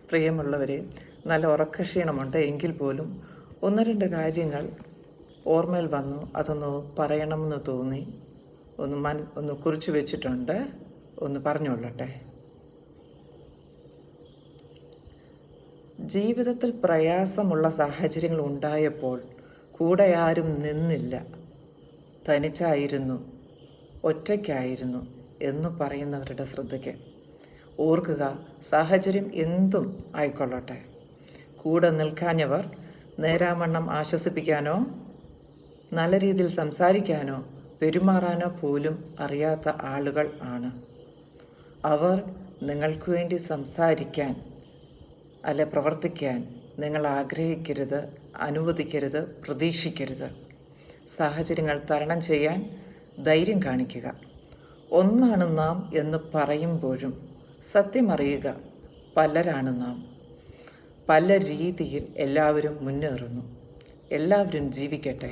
പ്രിയമുള്ളവരെ, നല്ല ഉറക്കക്ഷീണമുണ്ട് എങ്കിൽ പോലും ഒന്ന് രണ്ട് കാര്യങ്ങൾ ഓർമ്മയിൽ വന്നു, അതൊന്ന് പറയണമെന്ന് തോന്നി. ഒന്ന് കുറിച്ച് വെച്ചിട്ടുണ്ട്, ഒന്ന് പറഞ്ഞുകൊള്ളട്ടെ. ജീവിതത്തിൽ പ്രയാസമുള്ള സാഹചര്യങ്ങൾ ഉണ്ടായപ്പോൾ കൂടെ ആരും നിന്നില്ല, തനിച്ചായിരുന്നു, ഒറ്റയ്ക്കായിരുന്നു എന്ന് പറയുന്നവരുടെ ശ്രദ്ധയ്ക്ക് ഓർക്കുക, സാഹചര്യം എന്തും ആയിക്കൊള്ളട്ടെ, കൂടെ നിൽക്കാഞ്ഞവർ നേരാവണ്ണം ആശ്വസിപ്പിക്കാനോ നല്ല രീതിയിൽ സംസാരിക്കാനോ പെരുമാറാനോ പോലും അറിയാത്ത ആളുകൾ ആണ്. അവർ നിങ്ങൾക്ക് വേണ്ടി സംസാരിക്കാൻ അല്ലെ പ്രവർത്തിക്കാൻ നിങ്ങൾ ആഗ്രഹിക്കരുത്, അനുവദിക്കരുത്, പ്രതീക്ഷിക്കരുത്. സാഹചര്യങ്ങൾ തരണം ചെയ്യാൻ ധൈര്യം കാണിക്കുക. ഒന്നാണ് നാം എന്ന് പറയുമ്പോഴും സത്യമറിയുക, പലരാണ് നാം. പല രീതിയിൽ എല്ലാവരും മുന്നേറുന്നു. എല്ലാവരും ജീവിക്കട്ടെ.